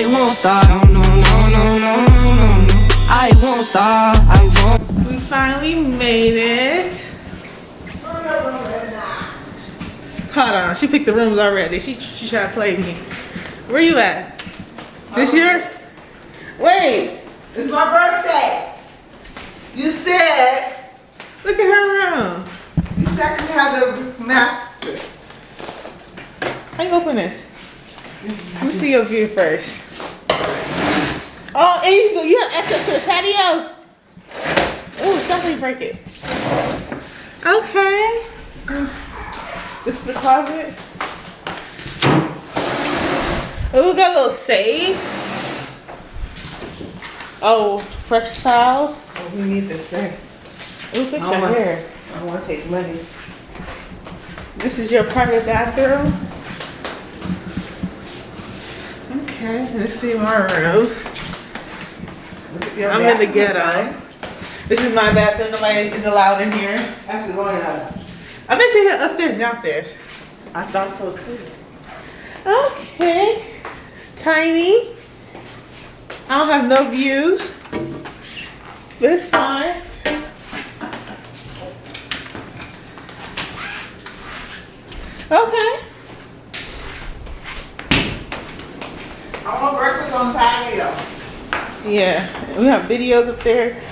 I won't stop. No, no, no, no, no, no, no. I won't stop. I won't. We finally made it. Hold on, she picked the rooms already. She tried to play me. Where you at? This yours? Wait, It's my birthday. You said look at her room. you said you had the master. How you open this? Let me see your view first. Oh, and you have access to the patio. Oh, definitely break it. Okay. This is the closet. Oh, we got a little safe. Oh, fresh towels. Oh, we need this thing. Oh, fix your hair. I want to take money. This is your private bathroom. Okay, let's see my room. I'm in the ghetto. This is my bathroom. Nobody is allowed in here. Actually, going out. I think they here upstairs, downstairs. I thought so too. Okay, it's tiny. I don't have no view, but it's fine. Okay. I want breakfast on patio. Yeah, we have videos up there.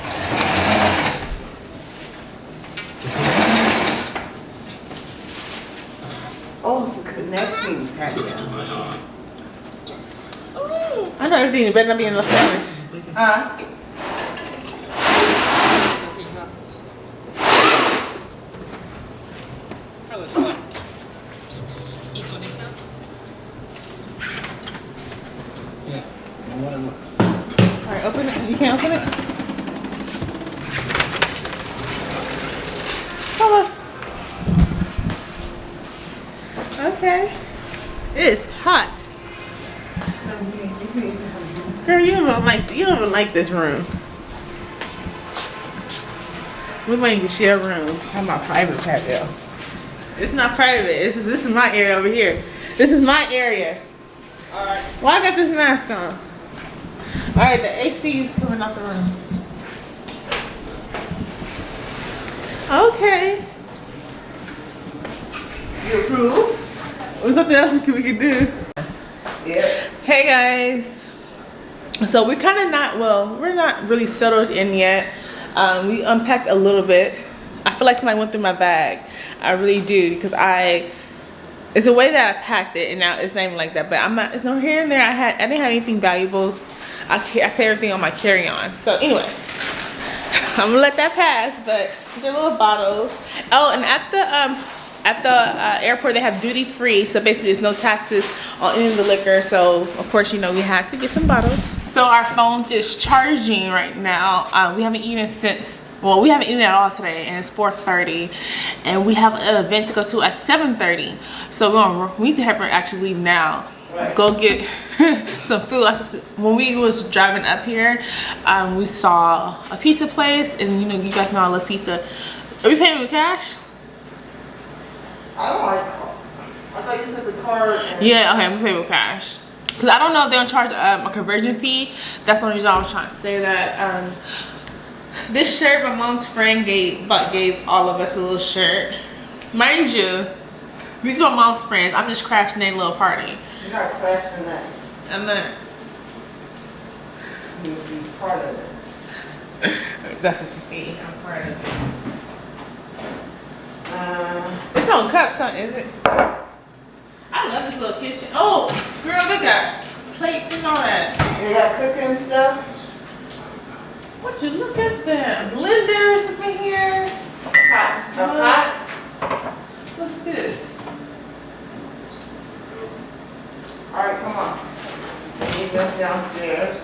Oh, it's a connecting patio. I know everything better not be in the furnace. Alright, open it. You can't open it? Come on. Okay. It's hot. Girl, you don't even like this room. We might need to share rooms. I'm my private patio. It's not private. This is my area over here. This is my area. Alright. Well, I got this mask on. Alright, the AC is coming out the room. Okay. You approve? There's nothing else we can do. Yeah. Hey guys. So we're kind of not, well, we're not really settled in yet. We unpacked a little bit. I feel like somebody went through my bag. I really do, because it's the way that I packed it, and now it's not even like that. But I'm not, it's no here and there. I didn't have anything valuable. I put everything on my carry-on. So anyway, I'm gonna let that pass. But these are little bottles. Oh, and at the airport they have duty free, so basically there's no taxes on any of the liquor. So of course, you know, we had to get some bottles. So our phone is charging right now. We haven't eaten since, well, we haven't eaten at all today, and it's 4:30, and we have an event to go to at 7:30. So we need to have her actually leave now. Right. Go get some food. When we was driving up here, we saw a pizza place, and you know, you guys know I love pizza. Are we paying with cash? I don't like card. I thought you said the card. Yeah, okay, we pay with cash. Because I don't know if they're gonna charge a conversion fee. That's the only reason I was trying to say that. This shirt, my mom's friend gave all of us a little shirt. Mind you, these are my mom's friends. I'm just crashing their little party. You're not crashing that. I'm not. You'll be part of it. That's what you see. I'm part of it. It's no cups, huh? Is it? I love this little kitchen. Oh, girl, they got plates and all that. They got cooking stuff. What you look at that? Blender or something here? Hot. A pot. What's this? Alright, come on. Leave them downstairs.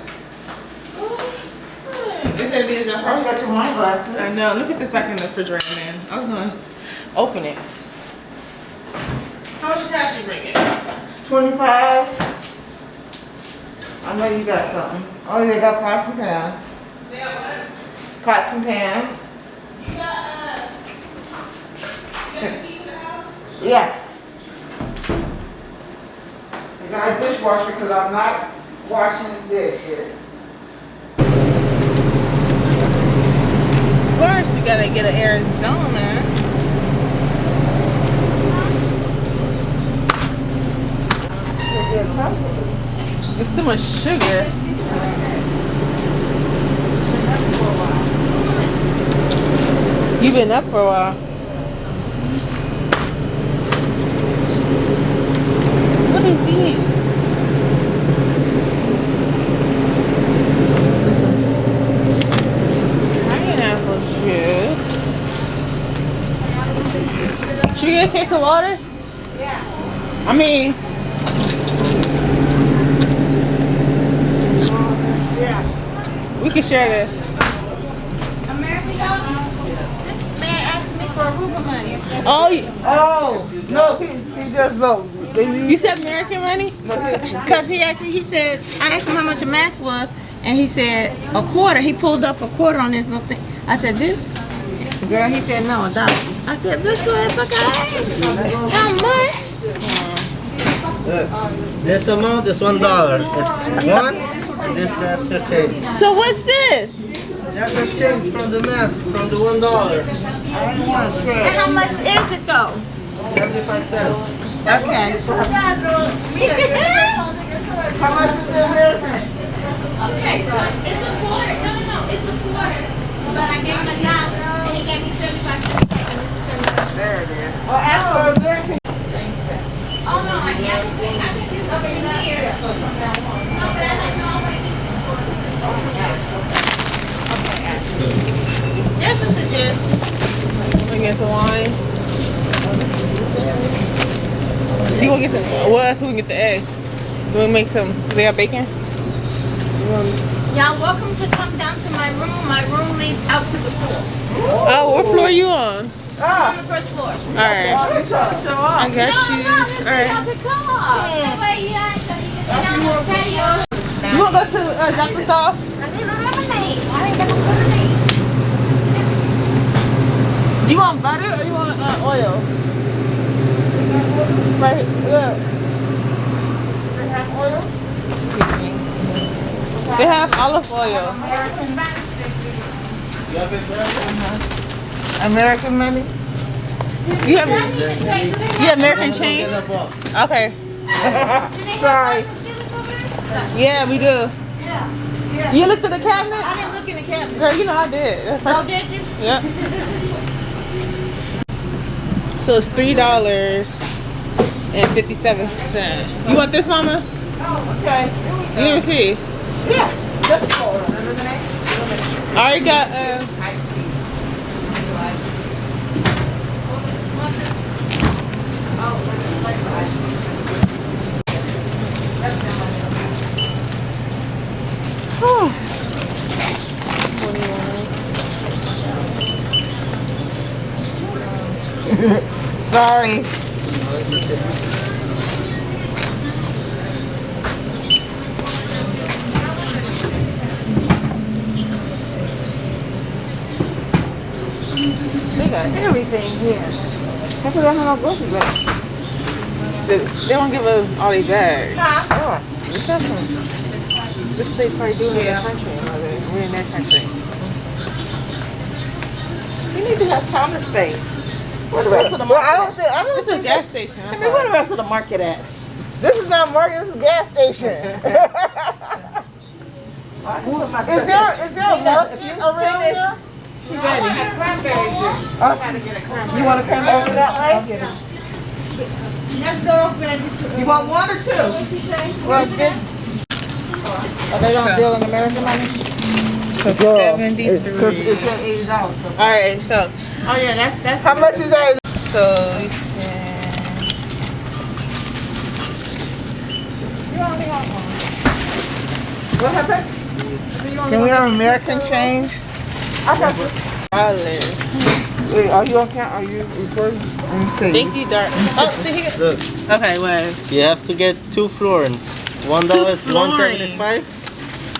This ain't being done. I got your wine glasses. I know. Look at this back in the refrigerator, man. I was gonna open it. How much cash you bringing? 25. I know you got something. Oh, they got pots and pans. They got what? Pots and pans. You got the keys in the house? Yeah. I got a dishwasher because I'm not washing dishes. First, we gotta get an Arizona. It's too much sugar. You've been up for a while. What is these? Pineapple juice. Should we get a case of water? Yeah. I mean, we can share this. American dollar. This man asked me for aruba money. Oh, no, he just looked. you said American money? Because he said, I asked him how much a mask was, and he said a quarter. He pulled up a quarter on this little thing. I said, this? Girl, he said, no, $1. I said, this what the fuck I asked? How much? This amount is $1. It's one. That's the change. So what's this? That's the change from the mask, from the $1. And how much is it though? 75 cents. Okay. How much is it American? Okay, so it's a quarter. No, it's a quarter. But I gave him $1 and he gave me 75 cents. There it is. Oh, ask for American. Oh no, I can use over here. No, but I didn't know what it is. Just a suggestion. We get some wine. You gonna get some? What else? We can get the eggs. We gonna make some. They got bacon. Y'all welcome to come down to my room. My room leads out to the pool. Oh, what floor are you on? On the first floor. All right. I got you. All right. That way, yeah, you can sit down on the patio. You wanna go to Dr. Saul? I need a lemonade. I ain't got no lemonade. You want butter or you want oil? Right here. Look. They have oil? Excuse me. They have olive oil. American money? You have American change? Okay. Sorry. Yeah, we do. Yeah. You looked at the cabinet? I didn't look in the cabinet. Girl, you know I did. Oh, did you? Yep. So it's $3.57. You want this, Mama? Oh, okay. You didn't see? Yeah. Just for I already got. Sorry. They got everything here. That's what I have no grocery bag. They don't give us all these bags. Oh, This they probably do in their country. We're in their country. you need to have counter space. Where the rest of the market? I don't This is a gas station. I mean, where the rest of the market at? This is not market. This is a gas station. Is there a market around here? She's ready. You want a cranberry that way? Let's go over and You want one or two? Well, good. Oh, they don't deal in American money? 73. It's at $80. All right, so Oh yeah, that's How much is that? so we said What happened? Can we have American change? I got this. $1. Wait, are you on count? Are you recording? Let me see. Thank you, Dark. Oh, see here. Look, Okay, wait. you have to get 2 florins. $1 is florins. 175.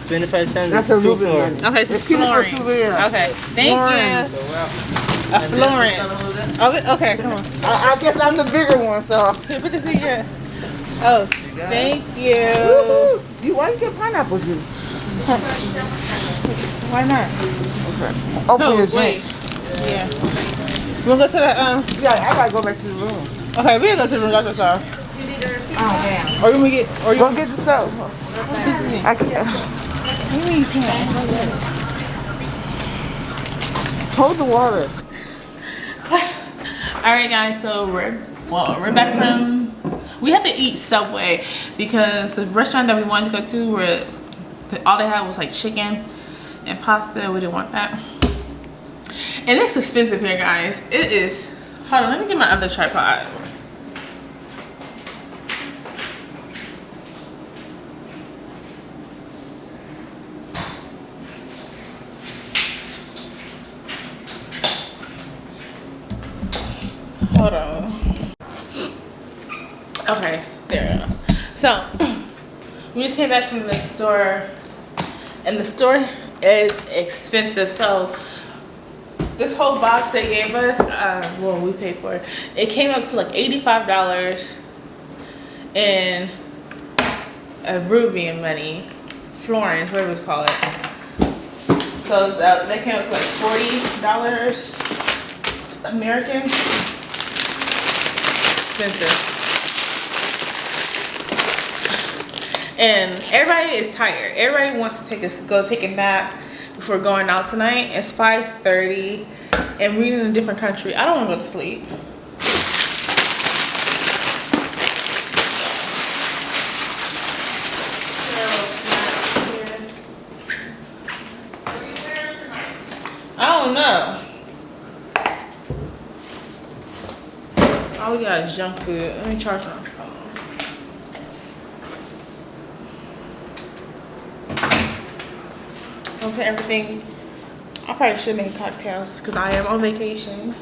25 cents That's is a 2 Reuben florins. money. Okay, so Let's keep it for florins. souvenirs. Okay, thank Florins. you. A florin. Okay, come on. I guess I'm the bigger one, so. Put this in here. Oh, You got thank Woohoo! you. You why you get pineapple juice? Why not? Open No, your wait. drink. Yeah. You wanna go to the Yeah, I gotta go back to the room. Okay, we gotta go to the room. Got this off. Oh damn. Or you wanna get? Or you Go get the soap. I can, you can. hold the water. All right, guys. So we're back from. We had to eat Subway because the restaurant that we wanted to go to, all they had was like chicken and pasta. We didn't want that, and it's expensive here, guys. It is. Hold on, let me get my other tripod. Hold on. Okay, there we go. So we just came back from the store, and the store is expensive. So this whole box they gave us, well, we paid for it. It came up to like $85 in Rubian money, florins, whatever we call it. So that came up to like $40 American. Expensive. And everybody is tired. Everybody wants to go take a nap before going out tonight. It's 5:30 and we're in a different country. I don't want to go to sleep. I don't know. All we got is junk food. Let me charge my phone. So for everything, I probably should make cocktails because I am on vacation.